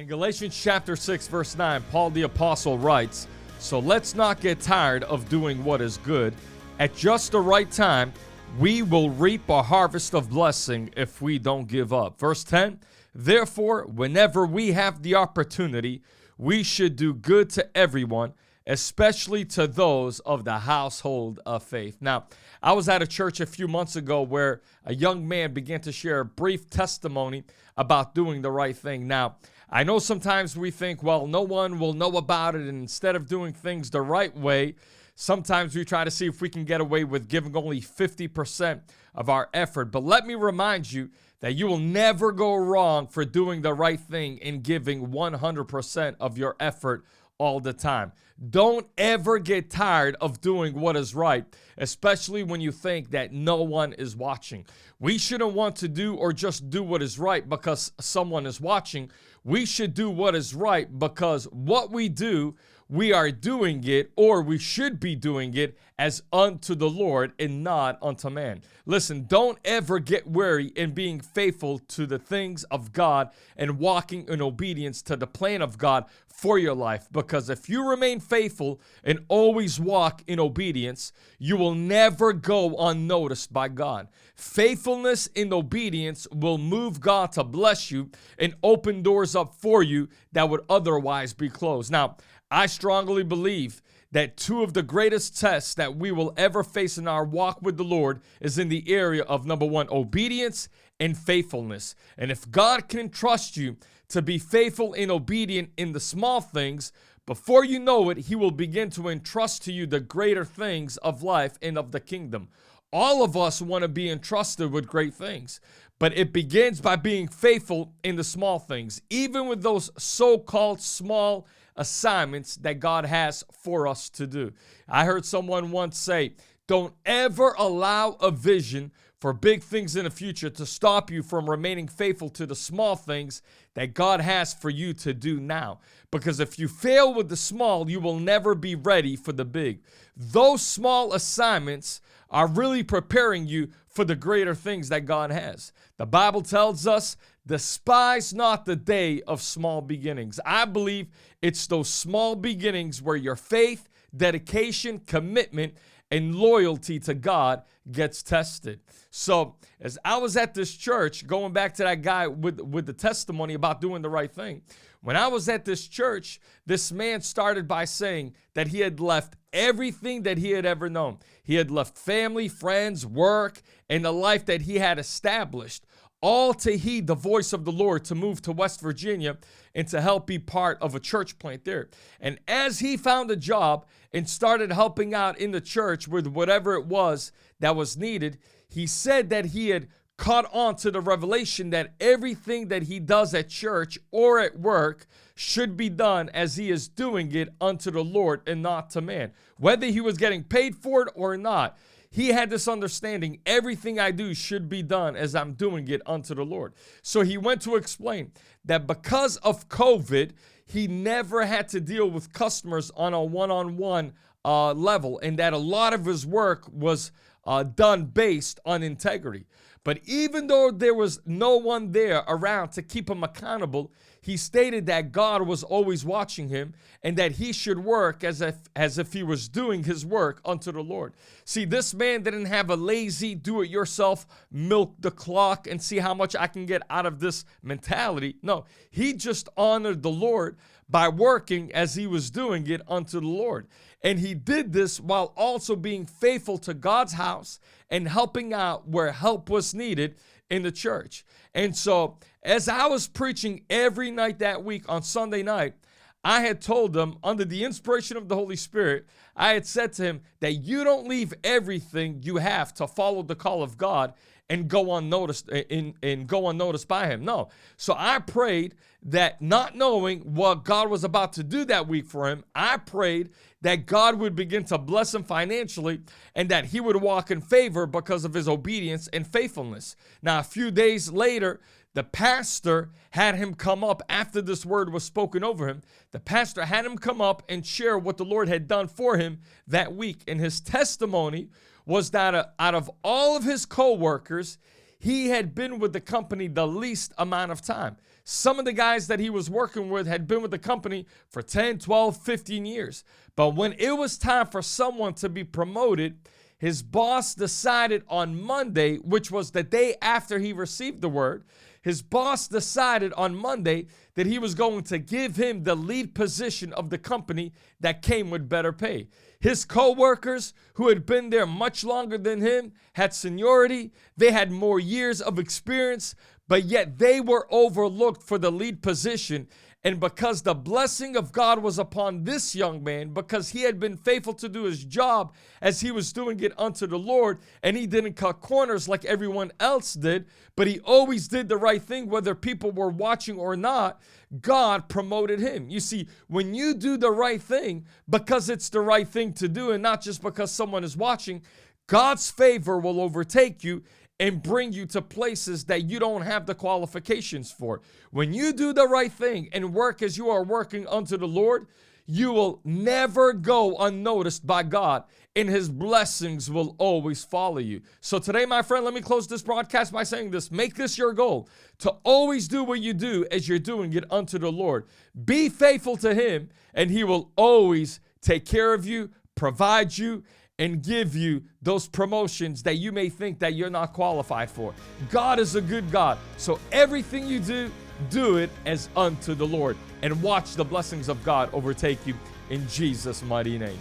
In Galatians chapter 6, verse 9, Paul the Apostle writes, "So let's not get tired of doing what is good. At just the right time, we will reap a harvest of blessing if we don't give up." Verse 10, "Therefore, whenever we have the opportunity, we should do good to everyone, especially to those of the household of faith." Now, I was at a church a few months ago where a young man began to share a brief testimony about doing the right thing. Now, I know sometimes we think, well, no one will know about it, and instead of doing things the right way, sometimes we try to see if we can get away with giving only 50% of our effort. But let me remind you that you will never go wrong for doing the right thing and giving 100% of your effort all the time. Don't ever get tired of doing what is right, especially when you think that no one is watching. We shouldn't want to do or just do what is right because someone is watching. We should do what is right because what we do, we are doing it, or we should be doing it as unto the Lord and not unto man. Listen, don't ever get weary in being faithful to the things of God and walking in obedience to the plan of God for your life, because if you remain faithful and always walk in obedience, you will never go unnoticed by God. Faithfulness in obedience will move God to bless you and open doors up for you that would otherwise be closed. Now, I strongly believe that two of the greatest tests that we will ever face in our walk with the Lord is in the area of, number one, obedience and faithfulness. And if God can trust you to be faithful and obedient in the small things, before you know it, He will begin to entrust to you the greater things of life and of the kingdom. All of us want to be entrusted with great things, but it begins by being faithful in the small things, even with those so-called small assignments that God has for us to do. I heard someone once say, don't ever allow a vision for big things in the future to stop you from remaining faithful to the small things that God has for you to do now. Because if you fail with the small, you will never be ready for the big. Those small assignments are really preparing you for the greater things that God has. The Bible tells us, despise not the day of small beginnings. I believe it's those small beginnings where your faith, dedication, commitment, and loyalty to God gets tested. So as I was at this church, going back to that guy with the testimony about doing the right thing, when I was at this church, this man started by saying that he had left everything that he had ever known. He had left family, friends, work, and the life that he had established, all to heed the voice of the Lord to move to West Virginia and to help be part of a church plant there. And as he found a job and started helping out in the church with whatever it was that was needed, he said that he had caught on to the revelation that everything that he does at church or at work should be done as he is doing it unto the Lord and not to man. Whether he was getting paid for it or not, he had this understanding, everything I do should be done as I'm doing it unto the Lord. So he went to explain that because of COVID, he never had to deal with customers on a one-on-one level, and that a lot of his work was done based on integrity. But even though there was no one there around to keep him accountable, he stated that God was always watching him and that he should work as if he was doing his work unto the Lord. See, this man didn't have a lazy, do-it-yourself, milk the clock and see how much I can get out of this mentality. No, he just honored the Lord by working as he was doing it unto the Lord. And he did this while also being faithful to God's house and helping out where help was needed in the church. And so as I was preaching every night that week on Sunday night, I had told them, under the inspiration of the Holy Spirit, I had said to him that you don't leave everything you have to follow the call of God and go unnoticed and go unnoticed by him. No. So I prayed that, not knowing what God was about to do that week for him, I prayed that God would begin to bless him financially and that he would walk in favor because of his obedience and faithfulness. Now, a few days later, the pastor had him come up after this word was spoken over him. The pastor had him come up and share what the Lord had done for him that week. And his testimony was that out of all of his co-workers, he had been with the company the least amount of time. Some of the guys that he was working with had been with the company for 10, 12, 15 years. But when it was time for someone to be promoted, his boss decided on Monday, which was the day after he received the word, his boss decided on Monday that he was going to give him the lead position of the company that came with better pay. His co-workers, who had been there much longer than him, had seniority, they had more years of experience, but yet they were overlooked for the lead position. And because the blessing of God was upon this young man, because he had been faithful to do his job as he was doing it unto the Lord, and he didn't cut corners like everyone else did, but he always did the right thing, whether people were watching or not, God promoted him. You see, when you do the right thing because it's the right thing to do and not just because someone is watching, God's favor will overtake you and bring you to places that you don't have the qualifications for. When you do the right thing and work as you are working unto the Lord, you will never go unnoticed by God, and his blessings will always follow you. So today, my friend, let me close this broadcast by saying this. Make this your goal, to always do what you do as you're doing it unto the Lord. Be faithful to him, and he will always take care of you, provide you, and give you those promotions that you may think that you're not qualified for. God is a good God. So everything you do, do it as unto the Lord, and watch the blessings of God overtake you in Jesus' mighty name.